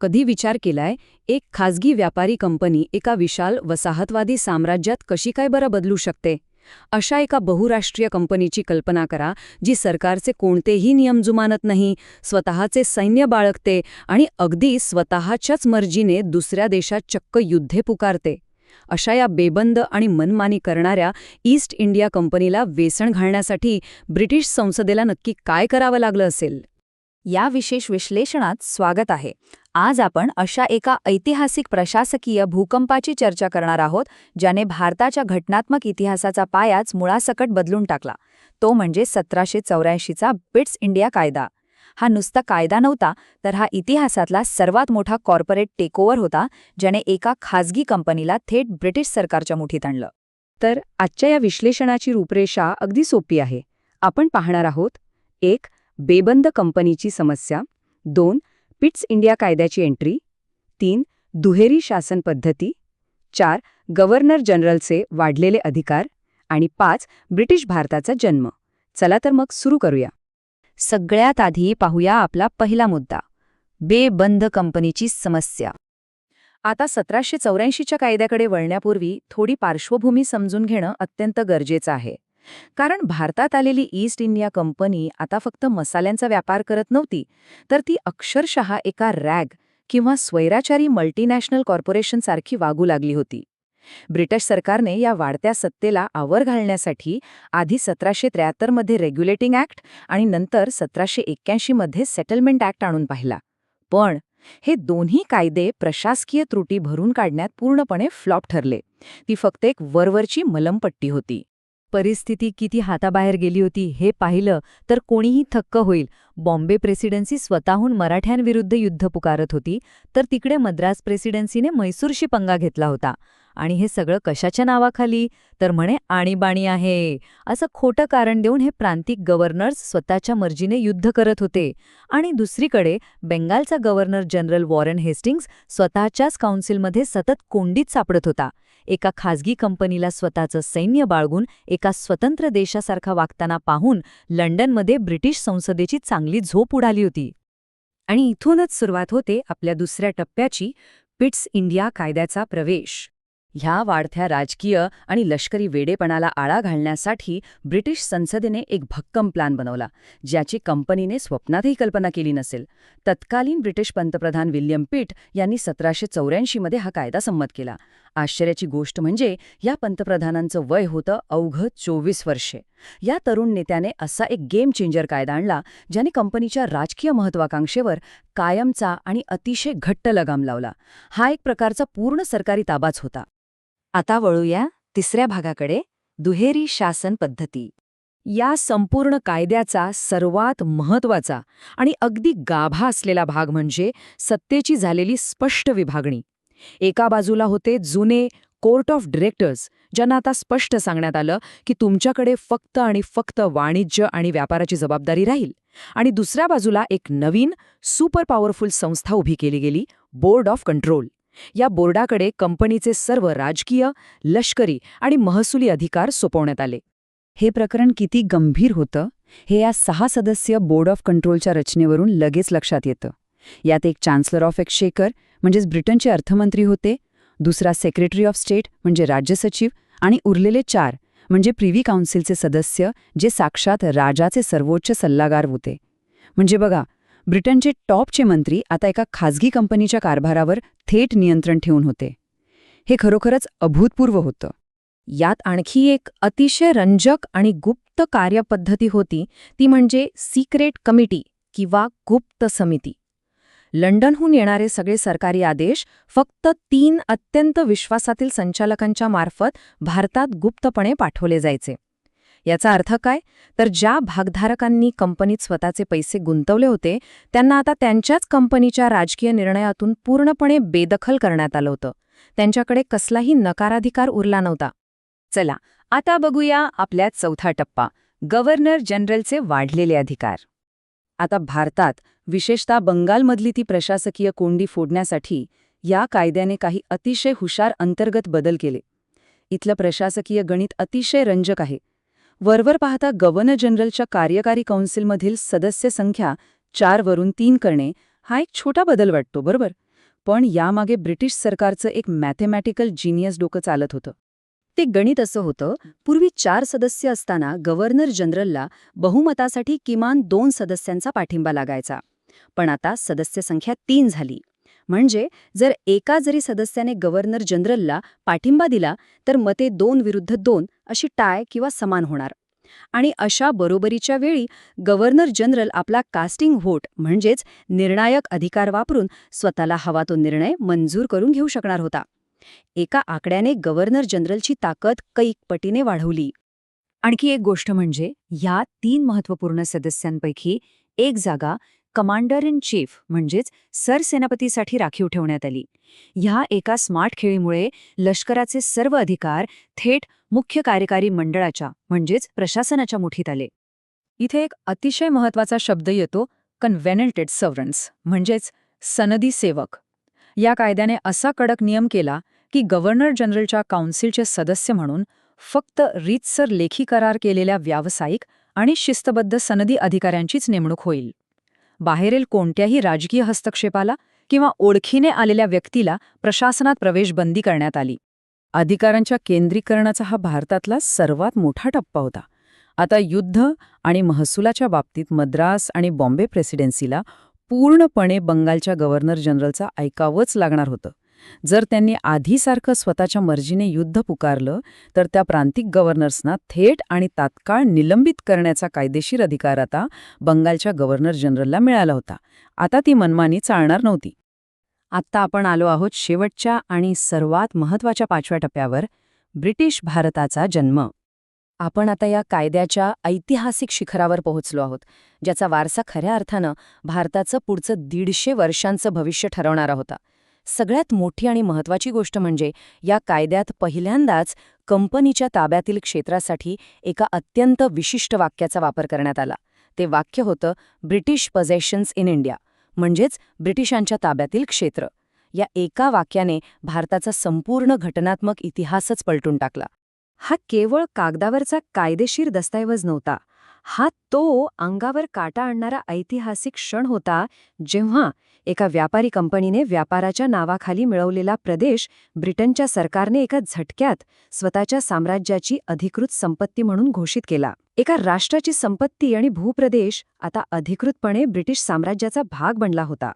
कधी विचार केलाय, एक खाजगी व्यापारी कंपनी एका विशाल वसाहतवादी साम्राज्यात कशी काय बरं बदलू शकते? अशा एका बहुराष्ट्रीय कंपनीची कल्पना करा, जी सरकारचे कोणतेही नियम जुमानत नाही, स्वतःचे सैन्य बाळगते आणि अगदी स्वतःच्याच मर्जीने दुसऱ्या देशात चक्क युद्धे पुकारते. अशा या बेबंद आणि मनमानी करणाऱ्या ईस्ट इंडिया कंपनीला वेसण घालण्यासाठी ब्रिटिश संसदेला नक्की काय करावं लागलं असेल? या विशेष विश्लेषणात स्वागत आहे. आज आपण अशा एका ऐतिहासिक प्रशासकीय भूकंपाची चर्चा करणार आहोत, ज्याने भारताच्या घटनात्मक इतिहासाचा पायाच मुळासकट बदलून टाकला. तो म्हणजे 1784चा बिट्स इंडिया कायदा. हा नुसता कायदा नव्हता, तर हा इतिहासातला सर्वात मोठा कॉर्पोरेट टेकओव्हर होता, ज्याने एका खाजगी कंपनीला थेट ब्रिटिश सरकारच्या मुठीत आणलं. तर आजच्या या विश्लेषणाची रूपरेषा अगदी सोपी आहे. आपण पाहणार आहोत: 1. बेबंद कंपनीची समस्या, 2. पिट्स इंडिया कायद्याची एंट्री, 3. दुहेरी शासन पद्धती, 4. गव्हर्नर जनरलचे वाढलेले अधिकार आणि 5. ब्रिटिश भारताचा जन्म. चला तर मग सुरू करूया. सगळ्यात आधी पाहूया आपला पहिला मुद्दा, बेबंद कंपनीची समस्या. आता 1784च्या कायद्याकडे वळण्यापूर्वी थोडी पार्श्वभूमी समजून घेणं अत्यंत गरजेचं आहे. कारण भारतात आलेली ईस्ट इंडिया कंपनी आता फक्त मसाल्यांचा व्यापार करत नव्हती, तर ती अक्षरशः एका रॅग किंवा स्वैराचारी मल्टीनॅशनल कॉर्पोरेशनसारखी वागू लागली होती. ब्रिटिश सरकारने या वाढत्या सत्तेला आवर घालण्यासाठी आधी 1773 मध्ये रेग्युलेटिंग ॲक्ट आणि नंतर 1781 मध्ये सेटलमेंट ॲक्ट आणून पाहिला. पण हे दोन्ही कायदे प्रशासकीय त्रुटी भरून काढण्यात पूर्णपणे फ्लॉप ठरले. ती फक्त एक वरवरची मलमपट्टी होती. परिस्थिती किती हाताबाहेर गेली होती हे पाहिलं तर कोणीही थक्क होईल. बॉम्बे प्रेसिडेन्सी स्वतःहून मराठ्यांविरुद्ध युद्ध पुकारत होती, तर तिकडे मद्रास प्रेसिडेन्सीने म्हैसूरशी पंगा घेतला होता. आणि हे सगळं कशाच्या नावाखाली? तर म्हणे आणीबाणी आहे असं खोटं कारण देऊन हे प्रांतिक गव्हर्नर्स स्वतःच्या मर्जीने युद्ध करत होते. आणि दुसरीकडे बेंगालचा गव्हर्नर जनरल वॉरेन हेस्टिंग्स स्वतःच्याच काउन्सिलमध्ये सतत कोंडीत सापडत होता. एका खाजगी कंपनीला स्वतःचं सैन्य बाळगून एका स्वतंत्र देशासारखा वागताना पाहून लंडनमध्ये ब्रिटिश संसदेची चांगली झोप उडाली होती. आणि इथूनच सुरुवात होते आपल्या दुसऱ्या टप्प्याची, पिट्स इंडिया कायद्याचा प्रवेश. ह्या वाढत्या राजकीय आणि लष्करी वेडेपणाला आळा घालण्यासाठी ब्रिटिश संसदेने एक भक्कम प्लॅन बनवला, ज्याची कंपनीने स्वप्नातही कल्पना केली नसेल. तत्कालीन ब्रिटिश पंतप्रधान विल्यम पिट यांनी 1784 मध्ये हा कायदा संमत केला. आश्चर्याची गोष्ट म्हणजे या पंतप्रधानांचं वय होतं अवघं 24 वर्षे. या तरुण नेत्याने असा एक गेम चेंजर कायदा आणला, ज्याने कंपनीच्या राजकीय महत्वाकांक्षेवर कायमचा आणि अतिशय घट्ट लगाम लावला. हा एक प्रकारचा पूर्ण सरकारी ताबाच होता. आता वळूया तिसऱ्या भागाकडे, दुहेरी शासन पद्धती. या संपूर्ण कायद्याचा सर्वात महत्त्वाचा आणि अगदी गाभा असलेला भाग म्हणजे सत्तेची झालेली स्पष्ट विभागणी. एका बाजूला होते जुने कोर्ट ऑफ डिरेक्टर्स, ज्यांना आता स्पष्ट सांगण्यात आलं की तुमच्याकडे फक्त आणि फक्त वाणिज्य आणि व्यापाराची जबाबदारी राहील. आणि दुसऱ्या बाजूला एक नवीन सुपर पॉवरफुल संस्था उभी केली गेली, बोर्ड ऑफ कंट्रोल. या बोर्डाकडे कंपनीचे सर्व राजकीय, लष्करी आणि महसुली अधिकार सोपवण्यात आले. हे प्रकरण किती गंभीर होतं हे या 6 सदस्य बोर्ड ऑफ कंट्रोलच्या रचनेवरून लगेच लक्षात येतं. यात एक चान्सलर ऑफ एक्सचेकर म्हणजेच ब्रिटनचे अर्थमंत्री होते, दुसरा सेक्रेटरी ऑफ स्टेट म्हणजे राज्य सचिव, आणि उरलेले 4 म्हणजे प्रिव्ही काउन्सिलचे सदस्य, जे साक्षात राजाचे सर्वोच्च सल्लागार होते. म्हणजे बघा, ब्रिटनचे टॉपचे मंत्री आता एका खाजगी कंपनीच्या कारभारावर थेट नियंत्रण ठेवून होते. हे खरोखरच अभूतपूर्व होतं. यात आणखी एक अतिशय रंजक आणि गुप्त कार्यपद्धती होती, ती म्हणजे सिक्रेट कमिटी किंवा गुप्त समिती. लंडनहून येणारे सगळे सरकारी आदेश फक्त 3 अत्यंत विश्वासातील संचालकांच्या मार्फत भारतात गुप्तपणे पाठवले जायचे. याचा अर्थ काय? तर ज्या भागधारकांनी कंपनीत स्वतःचे पैसे गुंतवले होते, त्यांना आता त्यांच्याच कंपनीच्या राजकीय निर्णयातून पूर्णपणे बेदखल करण्यात आलं होतं. त्यांच्याकडे कसलाही नकाराधिकार उरला नव्हता. चला, आता बघूया आपल्या चौथा टप्पा, गव्हर्नर जनरलचे वाढलेले अधिकार. आता भारतात, विशेषतः बंगालमधली ती प्रशासकीय कोंडी फोडण्यासाठी या कायद्याने काही अतिशय हुशार अंतर्गत बदल केले. इथलं प्रशासकीय गणित अतिशय रंजक आहे. वरवर पाहता गव्हर्नर जनरलच्या कार्यकारी काउन्सिलमधील सदस्य संख्या 4 वरून 3 करणे हा एक छोटा बदल वाटतो, बरोबर? पण यामागे ब्रिटिश सरकारचं एक मॅथेमॅटिकल जिनियस डोकं चालत होतं. ते गणित असं होतं, पूर्वी 4 सदस्य असताना गव्हर्नर जनरलला बहुमतासाठी किमान 2 सदस्यांचा पाठिंबा लागायचा. पण आता सदस्य संख्या 3 झाली. म्हणजे जर एका जरी सदस्याने गव्हर्नर जनरलला पाठिंबा दिला तर मते 2 विरुद्ध 2 अशी टाय किंवा समान होणार. आणि अशा बरोबरीच्या वेळी गव्हर्नर जनरल आपला कास्टिंग व्होट म्हणजेच निर्णायक अधिकार वापरून स्वतःला हवा तो निर्णय मंजूर करून घेऊ शकणार होता. एका आकड्याने गव्हर्नर जनरलची ताकद कैक पटीने वाढवली. आणखी एक गोष्ट म्हणजे ह्या 3 महत्त्वपूर्ण सदस्यांपैकी एक जागा कमांडर इन चीफ म्हणजेच सरसेनापतीसाठी राखीव ठेवण्यात आली. ह्या एका स्मार्ट खेळीमुळे लष्कराचे सर्व अधिकार थेट मुख्य कार्यकारी मंडळाच्या म्हणजेच प्रशासनाच्या मुठीत आले. इथे एक अतिशय महत्त्वाचा शब्द येतो, कन्व्हेनंटेड सर्व्हंट्स म्हणजेच सनदी सेवक. या कायद्याने असा कडक नियम केला की गव्हर्नर जनरलच्या काउन्सिलचे सदस्य म्हणून फक्त रीतसर लेखी करार केलेल्या व्यावसायिक आणि शिस्तबद्ध सनदी अधिकाऱ्यांचीच नेमणूक होईल. बाहेरील कोणत्याही राजकीय हस्तक्षेपाला किंवा ओळखीने आलेल्या व्यक्तीला प्रशासनात प्रवेश बंदी करण्यात आली. अधिकारांच्या केंद्रीकरणाचा हा भारतातला सर्वात मोठा टप्पा होता. आता युद्ध आणि महसुलाच्या बाबतीत मद्रास आणि बॉम्बे प्रेसिडेन्सीला पूर्णपणे बंगालच्या गव्हर्नर जनरलचा ऐकावंच लागणार होतं. जर त्यांनी आधीसारखं स्वतःच्या मर्जीने युद्ध पुकारलं तर त्या प्रांतिक गव्हर्नर्सना थेट आणि तात्काळ निलंबित करण्याचा कायदेशीर अधिकार आता बंगालच्या गव्हर्नर जनरलला मिळाला होता. आता ती मनमानी चालणार नव्हती. आत्ता आपण आलो आहोत शेवटच्या आणि सर्वात महत्त्वाच्या 5व्या टप्प्यावर, ब्रिटिश भारताचा जन्म. आपण आता या कायद्याच्या ऐतिहासिक शिखरावर पोहोचलो आहोत, ज्याचा वारसा खऱ्या अर्थानं भारताचं पुढचं 150 वर्षांचं भविष्य ठरवणारा होता. सगळ्यात मोठी आणि महत्त्वाची गोष्ट म्हणजे या कायद्यात पहिल्यांदाच कंपनीच्या ताब्यातील क्षेत्रासाठी एका अत्यंत विशिष्ट वाक्याचा वापर करण्यात आला. ते वाक्य होतं ब्रिटिश पजेशन्स इन इंडिया, म्हणजेच ब्रिटिशांच्या ताब्यातील क्षेत्र. या एका वाक्याने भारताचा संपूर्ण घटनात्मक इतिहासच पलटून टाकला. हा केवळ कागदावरचा कायदेशीर दस्तऐवज नव्हता. हा तो अंगावर काटा आणणारा ऐतिहासिक क्षण होता जेव्हा एका व्यापारी कंपनीने व्यापाराच्या नावाखाली मिळवलेला प्रदेश ब्रिटनच्या सरकारने एका झटक्यात स्वतःच्या साम्राज्याची अधिकृत संपत्ती म्हणून घोषित केला. एका राष्ट्राची संपत्ती आणि भूप्रदेश आता अधिकृतपणे ब्रिटिश साम्राज्याचा भाग बनला होता.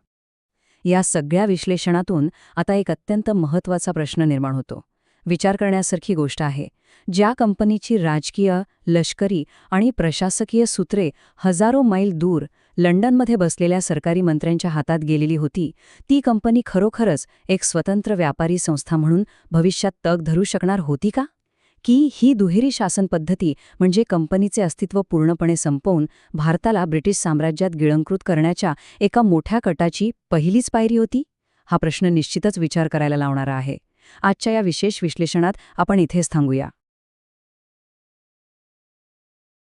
या सगळ्या विश्लेषणातून आता एक अत्यंत महत्त्वाचा प्रश्न निर्माण होतो. विचार करण्यासारखी गोष्ट आहे. ज्या कंपनीची राजकीय, लष्करी आणि प्रशासकीय सूत्रे हजारो मैल दूर लंडनमध्ये बसलेल्या सरकारी मंत्र्यांच्या हातात गेलेली होती, ती कंपनी खरोखरच एक स्वतंत्र व्यापारी संस्था म्हणून भविष्यात तग धरू शकणार होती का? की ही दुहेरी शासन पद्धती म्हणजे कंपनीचे अस्तित्व पूर्णपणे संपवून भारताला ब्रिटिश साम्राज्यात गिळंकृत करण्याच्या एका मोठ्या कटाची पहिलीच पायरी होती? हा प्रश्न निश्चितच विचार करायला लावणारा आहे. आजच्या या विशेष विश्लेषणात आपण इथेच थांबूया.